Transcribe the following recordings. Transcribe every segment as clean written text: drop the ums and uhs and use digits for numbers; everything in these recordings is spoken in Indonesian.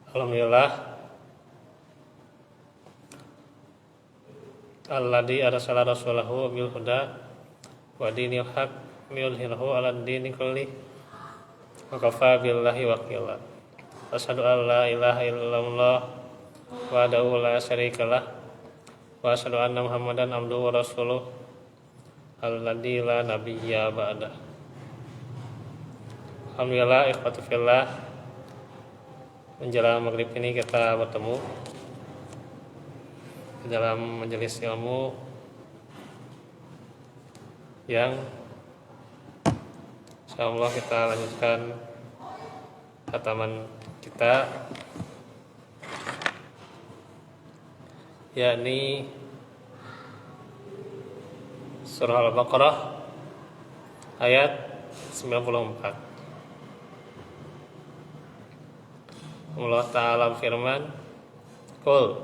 Alhamdulillah alladzi arsala rasulahu bil huda wa dinil haq liyudhhirahu 'alad dini kulli wa kafa billahi wakila. Asyhadu an la ilaha illallah wahdahu la syarikalah wa asyhadu anna Muhammadan abduhu wa rasuluh alladzi la nabiyya ba'da. Alhamdulillah ikhwati fillah, menjelang maghrib ini kita bertemu di dalam majelis ilmu yang insyaallah kita lanjutkan khataman kita, yakni surah Al-Baqarah ayat 94. Allah Ta'ala firman, Qul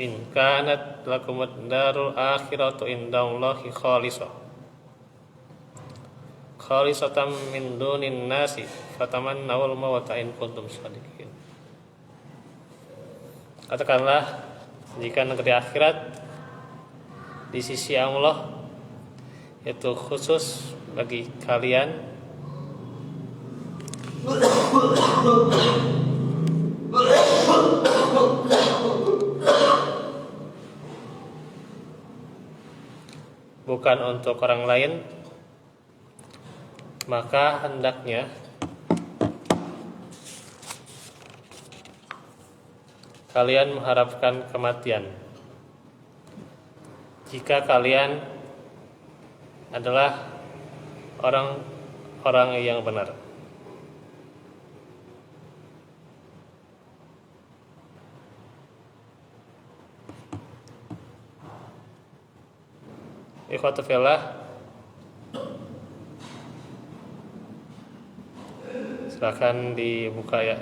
in kanat lakumud darul akhiratu indallahi khalisatan min dunin nasi fatamannawul mauta in kuntum shadiqin. Katakanlah, jika negeri akhirat di sisi Allah itu khusus bagi kalian, bukan untuk orang lain, maka hendaknya kalian mengharapkan kematian jika kalian adalah orang-orang yang benar. Ikhwatu fillah, silakan dibuka ya.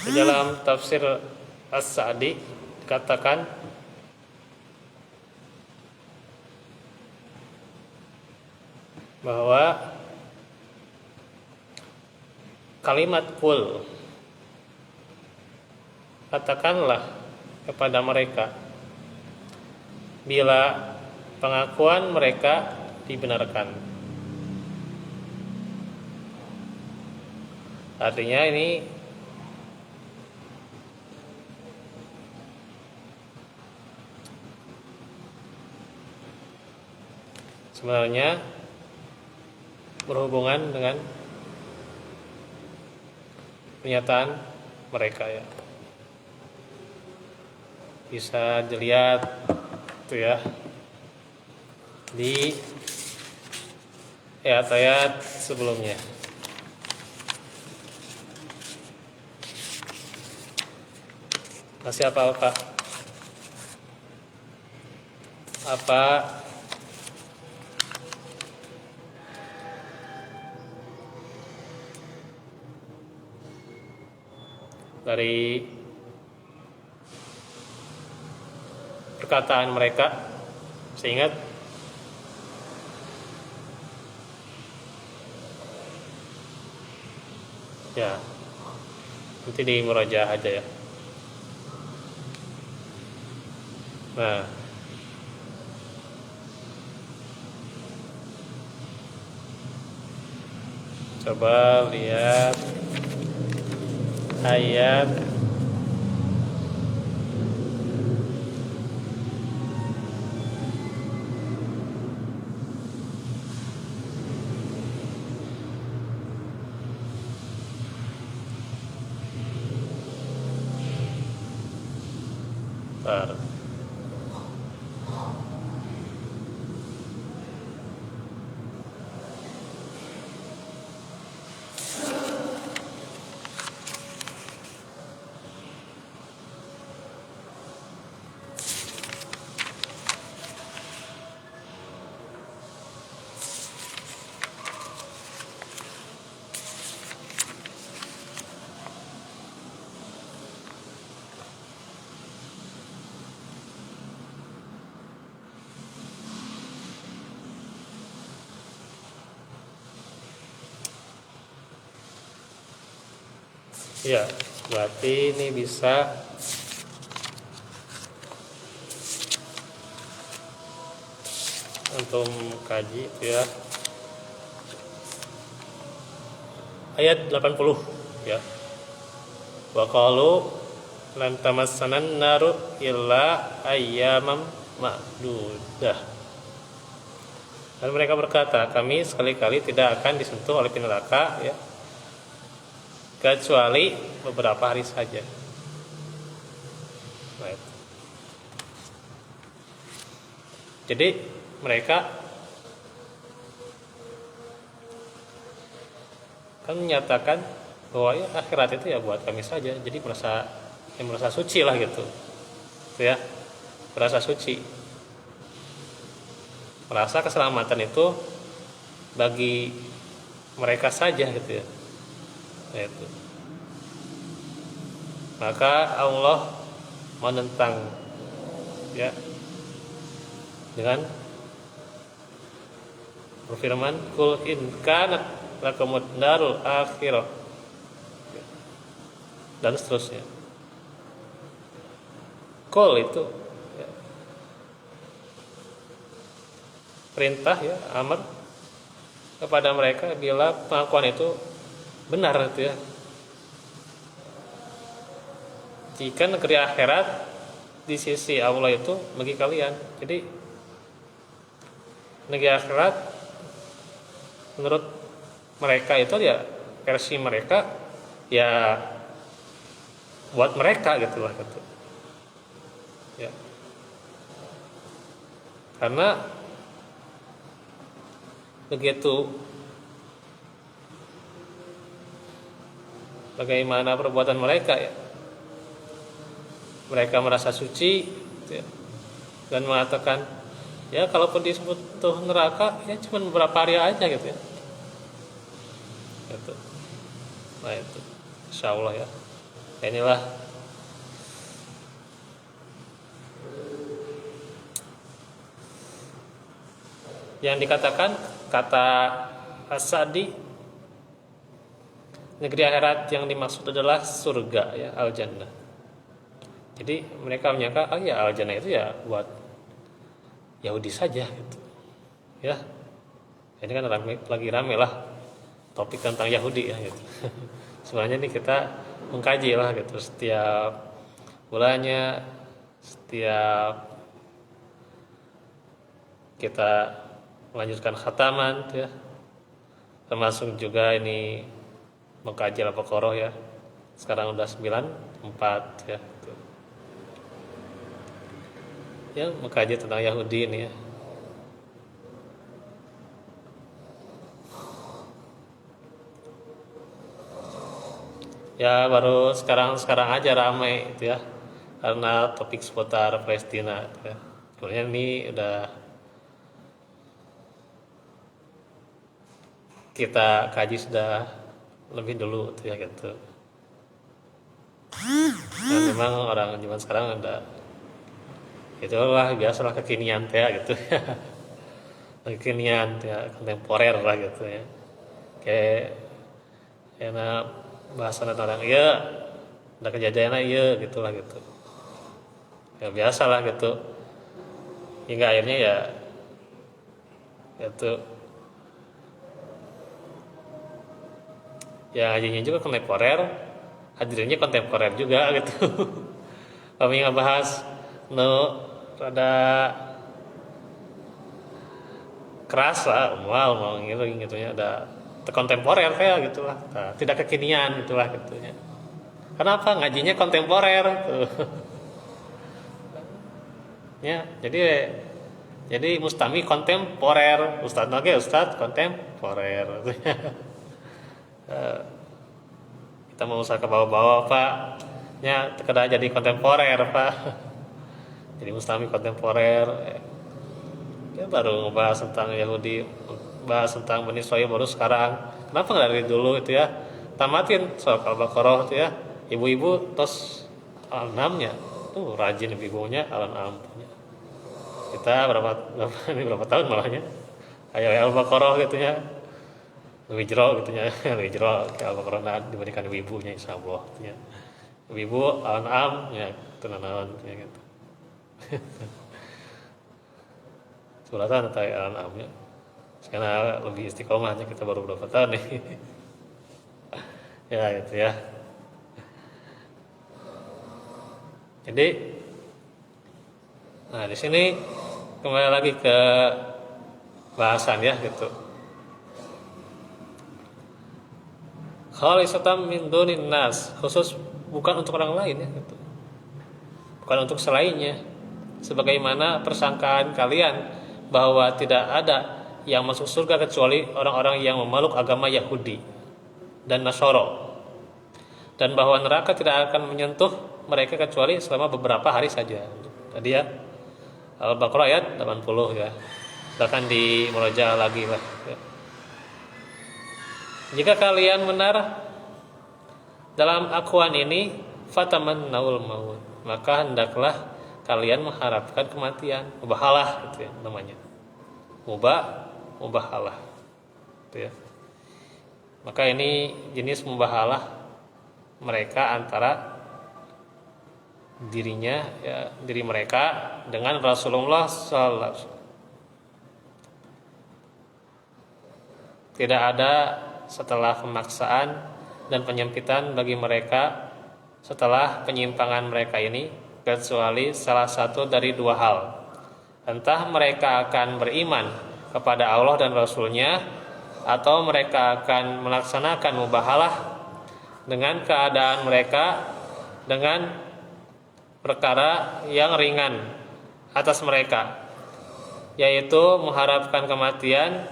Di dalam tafsir As-Sa'di dikatakan bahwa kalimat qul, katakanlah kepada mereka bila pengakuan mereka dibenarkan. Artinya ini sebenarnya berhubungan dengan pernyataan mereka ya. Bisa dilihat tuh ya di ayat-ayat sebelumnya. Masih apa Pak? Apa dari perkataan mereka, seingat ya, nanti di murajaah aja ya. Nah, coba lihat ayat Ya, berarti ini bisa untuk kaji itu ya. Ayat 80 ya. Wa qalu lan tamassanan naru illa ayyamam ma'dudah. Dan mereka berkata, kami sekali-kali tidak akan disentuh oleh api neraka ya, kecuali beberapa hari saja. Nah, itu. Jadi mereka kan menyatakan bahwa ya akhirat itu ya buat kami saja. Jadi merasa suci lah gitu. Itu ya, merasa suci. Merasa keselamatan itu bagi mereka saja gitu ya. Nah, itu. Maka Allah menentang ya dengan berfirman, kul in kanat lakumud darul akhirah, dan seterusnya. Kul itu ya, perintah ya, amar kepada mereka bila pengakuan itu benar itu ya. Jika negeri akhirat di sisi Allah itu bagi kalian. Jadi negeri akhirat menurut mereka itu ya versi mereka ya buat mereka gitu lah gitu. Ya. Karena begitu bagaimana perbuatan mereka ya, mereka merasa suci gitu ya, dan mengatakan ya kalaupun disebut tuh neraka ya cuma beberapa hari aja gitu ya gitu. Nah itu insyaallah ya, inilah yang dikatakan kata As-Sa'di, negeri akhirat yang dimaksud adalah surga ya, al-jannah. Jadi mereka menyangka oh ya al-jannah itu ya buat Yahudi saja gitu. Ya. Ini kan lagi rame lah topik tentang Yahudi ya gitu. Sebenarnya ini kita mengkaji lah gitu setiap bulannya, setiap kita melanjutkan khataman ya, termasuk juga ini mengkaji Al-Baqarah ya. Sekarang udah 94 ya gitu. Ya mengkaji tentang Yahudi ini ya. Ya baru sekarang aja ramai itu ya, karena topik seputar Palestina gitu ya. Sebenarnya ini udah kita kaji sudah lebih dulu tuh ya gitu. Dan memang orang zaman sekarang udah itulah biasalah kekinian ya gitu ya. Kekinian ya, kontemporer lah gitu ya. Kayak enak bahasan orang iya udah kejadiannya iya gitulah gitu. Ya biasalah gitu. Hingga akhirnya ya itu ya ngajinya juga kontemporer, hadirnya kontemporer juga gitu. Kami ngebahas rada keras lah, mau gitu ya, ada kontemporer kayak gitulah, nah, tidak kekinian gitulah gitunya. Kenapa ngajinya kontemporer? Tuh. Ya, jadi mustami kontemporer, ustadz kontemporer. Kita mau usaha ke bawah-bawah Pak ya terkadang jadi kontemporer Pak, jadi mustami kontemporer ya, baru ngebahas tentang Yahudi, bahas tentang Bani Israil baru sekarang. Kenapa nggak dari dulu itu ya, tamatin soal Al-Baqarah itu ya, ibu-ibu tos Al-An'amnya tuh rajin ibu-ibunya Al-An'am punya. Kita berapa tahun malahnya ayo Al-Baqarah gitu ya. lebih jero gitu nya. Lebih jero ke Al-Baqarah dibandingkan ibu-ibunya insyaallah gitu nya. Ibu Al-An'am ya tenanan ya gitu. Suratan atau Al-An'am ya. Karena lebih istiqomahnya kita baru berapa tahun nih. Ya gitu ya. Jadi nah di sini kembali lagi ke bahasan ya gitu. Khalisatan min dunin nas, khusus bukan untuk orang lain ya gitu. Bukan untuk selainnya. Sebagaimana persangkaan kalian bahwa tidak ada yang masuk surga kecuali orang-orang yang memeluk agama Yahudi dan Nasoro, dan bahwa neraka tidak akan menyentuh mereka kecuali selama beberapa hari saja. Tadi ya Al-Baqarah ayat 80 ya. Bahkan di murojaah lagi lah ya. Jika kalian benar dalam akuan ini fatamannawul maut, maka hendaklah kalian mengharapkan kematian. Mubahalah gitu ya namanya. Mubahalah gitu ya. Maka ini jenis mubahalah mereka antara dirinya ya, diri mereka dengan Rasulullah sallallahu alaihi wasallam. Tidak ada setelah pemaksaan dan penyempitan bagi mereka setelah penyimpangan mereka ini kecuali salah satu dari dua hal. Entah mereka akan beriman kepada Allah dan Rasulnya, atau mereka akan melaksanakan mubahalah dengan keadaan mereka dengan perkara yang ringan atas mereka, yaitu mengharapkan kematian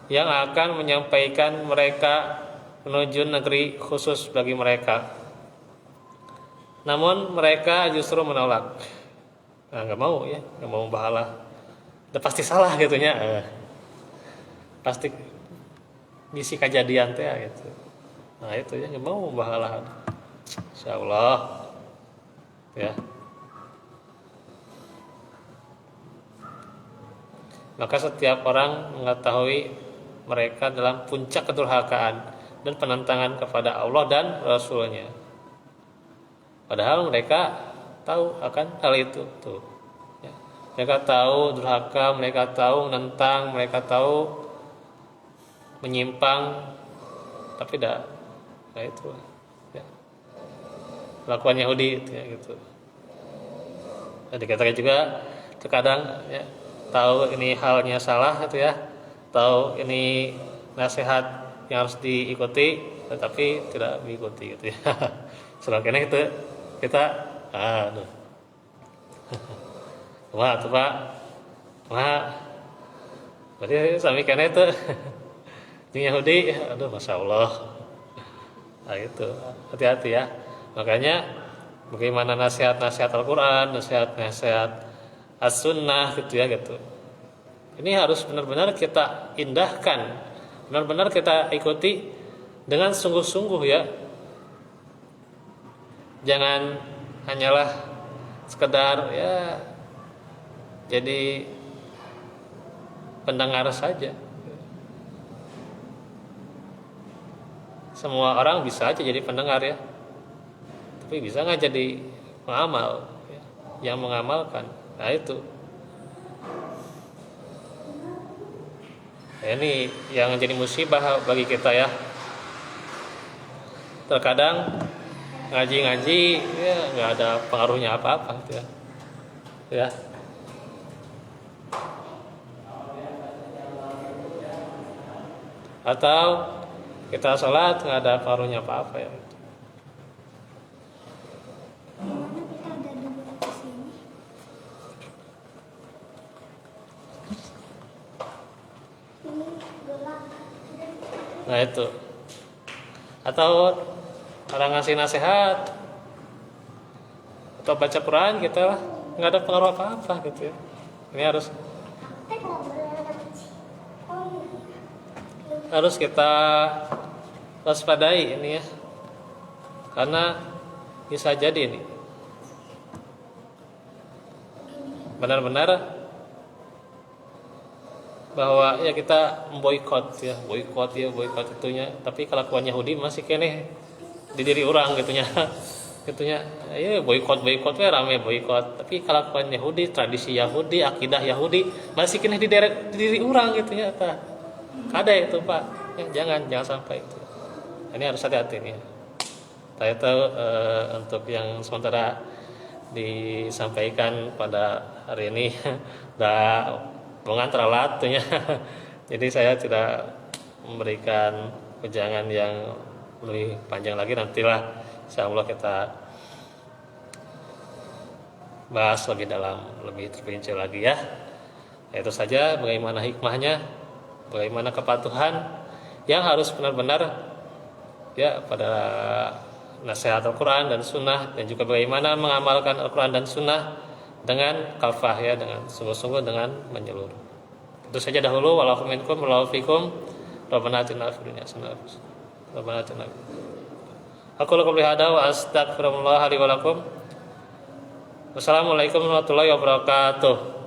yang akan menyampaikan mereka menuju negeri khusus bagi mereka. Namun mereka justru menolak. Nah, nggak mau ya, nggak mau mubahalah. Udah pasti salah gitunya. Pasti misi kejadian teh gitu. Nah itu ya, nggak mau mubahalah. Insyaallah ya. Maka setiap orang mengetahui mereka dalam puncak kedurhakaan dan penentangan kepada Allah dan Rasulnya. Padahal mereka tahu akan hal itu tuh. Ya. Mereka tahu durhaka, mereka tahu menentang, mereka tahu menyimpang, tapi tidak. Nah itu. Ya. Lakukan Yahudi ya, gitu. Dan dikatakan juga terkadang ya, tahu ini halnya salah gitu ya, tahu ini nasihat yang harus diikuti tetapi tidak diikuti gitu ya. Selain itu kita aduh. Wah, tuh Pak. Wah. Berarti sami kene itu jeung Yahudi, aduh Masya Allah. Nah itu, hati-hati ya. Makanya bagaimana nasihat-nasihat Al-Quran, nasihat-nasihat As-Sunnah gitu ya gitu. Ini harus benar-benar kita indahkan, benar-benar kita ikuti dengan sungguh-sungguh ya. Jangan hanyalah sekedar ya jadi pendengar saja. Semua orang bisa aja jadi pendengar ya, tapi bisa nggak jadi pengamal ya, yang mengamalkan. Nah itu. Nah, ini yang jadi musibah bagi kita ya. Terkadang ngaji-ngaji ya nggak ada pengaruhnya apa-apa gitu ya. Ya. Atau kita sholat nggak ada pengaruhnya apa-apa ya. Nah itu. Atau orang ngasih nasihat atau baca Quran kita lah nggak ada pengaruh apa-apa gitu ya. Ini harus kita waspadai ini ya, karena bisa jadi ini benar-benar bahwa ya kita boikot boikot itunya, tapi kelakuan Yahudi masih kene di diri orang gitunya. Gitunya ya boikot we rame boikot, tapi kelakuan Yahudi, tradisi Yahudi, akidah Yahudi masih kene di diri orang gitunya tah. Kada itu Pak, ya, jangan sampai itu. Ini harus hati-hati nih. Saya tahu untuk yang sementara disampaikan pada hari ini udah mengantar latunya. Jadi saya tidak memberikan wejangan yang lebih panjang lagi, nantilah insyaallah kita bahas lebih dalam, lebih terperinci lagi ya. Itu saja bagaimana hikmahnya, bagaimana kepatuhan yang harus benar-benar ya pada nasihat Al-Quran dan Sunnah, dan juga bagaimana mengamalkan Al-Quran dan Sunnah dengan kafah ya, dengan sungguh-sungguh, dengan menyeluruh. Itu saja dahulu. Wallahu minkum wallahu fikum. Rabbana atina fid dunya hasanah. Rabbana atina. Aku lakum lihada wa astaghfirullah li wa lakum. Wassalamualaikum warahmatullahi wabarakatuh.